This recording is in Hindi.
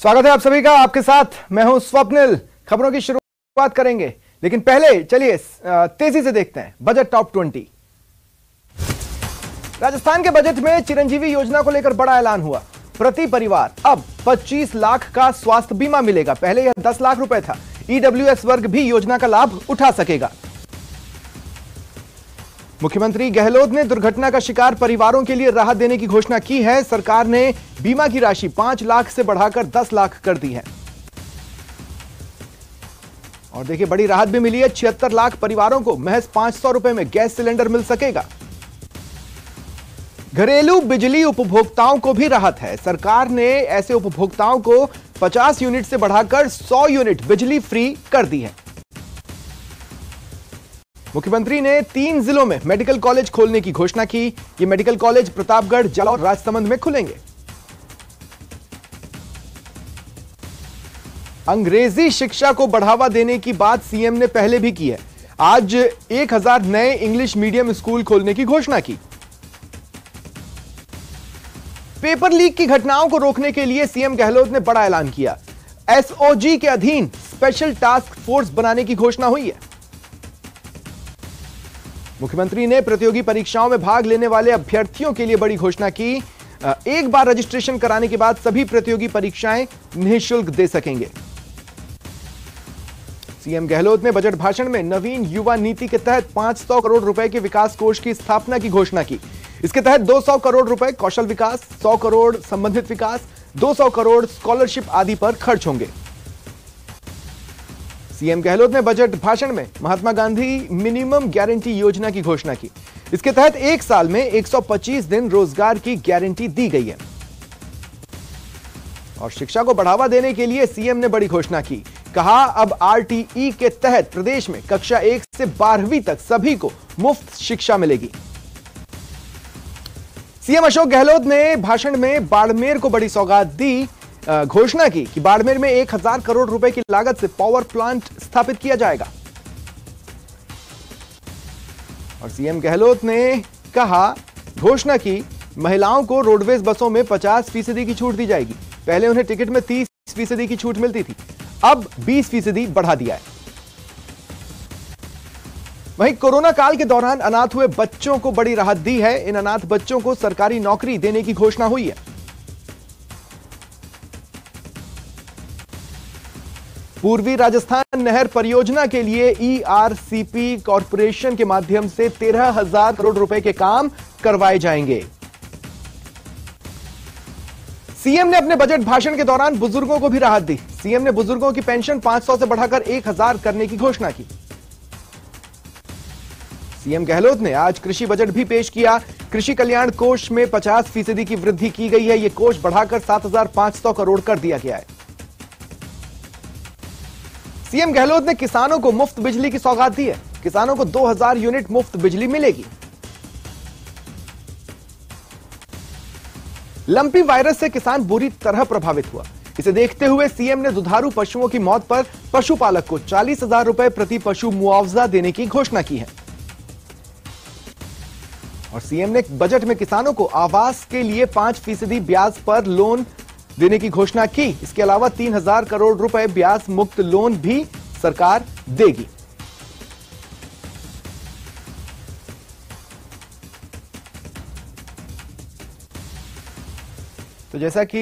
स्वागत है आप सभी का। आपके साथ मैं हूं स्वप्निल। खबरों की शुरुआत करेंगे, लेकिन पहले चलिए तेजी से देखते हैं बजट टॉप 20। राजस्थान के बजट में चिरंजीवी योजना को लेकर बड़ा ऐलान हुआ। प्रति परिवार अब 25 लाख का स्वास्थ्य बीमा मिलेगा। पहले यह 10 लाख रुपए था। ईडब्ल्यूएस वर्ग भी योजना का लाभ उठा सकेगा। मुख्यमंत्री गहलोत ने दुर्घटना का शिकार परिवारों के लिए राहत देने की घोषणा की है। सरकार ने बीमा की राशि 5 लाख से बढ़ाकर 10 लाख कर दी है। और देखिए, बड़ी राहत भी मिली है। 76 लाख परिवारों को महज 500 रुपए में गैस सिलेंडर मिल सकेगा। घरेलू बिजली उपभोक्ताओं को भी राहत है। सरकार ने ऐसे उपभोक्ताओं को 50 यूनिट से बढ़ाकर 100 यूनिट बिजली फ्री कर दी है। मुख्यमंत्री ने 3 जिलों में मेडिकल कॉलेज खोलने की घोषणा की। ये मेडिकल कॉलेज प्रतापगढ़, जालौर और राजसमंद में खुलेंगे। अंग्रेजी शिक्षा को बढ़ावा देने की बात सीएम ने पहले भी की है। आज 1000 नए इंग्लिश मीडियम स्कूल खोलने की घोषणा की। पेपर लीक की घटनाओं को रोकने के लिए सीएम गहलोत ने बड़ा ऐलान किया। एसओजी के अधीन स्पेशल टास्क फोर्स बनाने की घोषणा हुई है। मुख्यमंत्री ने प्रतियोगी परीक्षाओं में भाग लेने वाले अभ्यर्थियों के लिए बड़ी घोषणा की। एक बार रजिस्ट्रेशन कराने के बाद सभी प्रतियोगी परीक्षाएं निःशुल्क दे सकेंगे। सीएम गहलोत ने बजट भाषण में नवीन युवा नीति के तहत 500 करोड़ रुपए के विकास कोष की स्थापना की घोषणा की। इसके तहत 200 करोड़ रुपए कौशल विकास, 100 करोड़ संबंधित विकास, 200 करोड़ स्कॉलरशिप आदि पर खर्च होंगे। सीएम गहलोत ने बजट भाषण में महात्मा गांधी मिनिमम गारंटी योजना की घोषणा की। इसके तहत 1 साल में 125 दिन रोजगार की गारंटी दी गई है। और शिक्षा को बढ़ावा देने के लिए सीएम ने बड़ी घोषणा की। कहा, अब आरटीई के तहत प्रदेश में कक्षा 1 से 12वीं तक सभी को मुफ्त शिक्षा मिलेगी। सीएम अशोक गहलोत ने भाषण में बाड़मेर को बड़ी सौगात दी। घोषणा की कि बाड़मेर में 1000 करोड़ रुपए की लागत से पावर प्लांट स्थापित किया जाएगा। और सीएम गहलोत ने घोषणा की, महिलाओं को रोडवेज बसों में 50% की छूट दी जाएगी। पहले उन्हें टिकट में 30% की छूट मिलती थी, अब 20% बढ़ा दिया है। वहीं कोरोना काल के दौरान अनाथ हुए बच्चों को बड़ी राहत दी है। इन अनाथ बच्चों को सरकारी नौकरी देने की घोषणा हुई है। पूर्वी राजस्थान नहर परियोजना के लिए ईआरसीपी कॉरपोरेशन के माध्यम से 13,000 करोड़ रुपए के काम करवाए जाएंगे। सीएम ने अपने बजट भाषण के दौरान बुजुर्गों को भी राहत दी। सीएम ने बुजुर्गों की पेंशन 500 से बढ़ाकर 1000 करने की घोषणा की। सीएम गहलोत ने आज कृषि बजट भी पेश किया। कृषि कल्याण कोष में 50% की वृद्धि की गई है। यह कोष बढ़ाकर 7,500 करोड़ कर दिया गया है। सीएम गहलोत ने किसानों को मुफ्त बिजली की सौगात दी है। किसानों को 2000 यूनिट मुफ्त बिजली मिलेगी। लंपी वायरस से किसान बुरी तरह प्रभावित हुआ। इसे देखते हुए सीएम ने दुधारू पशुओं की मौत पर पशुपालक को 40,000 रुपए प्रति पशु मुआवजा देने की घोषणा की है। और सीएम ने बजट में किसानों को आवास के लिए 5% ब्याज पर लोन देने की घोषणा की। इसके अलावा 3000 करोड़ रुपए ब्याज मुक्त लोन भी सरकार देगी। तो जैसा कि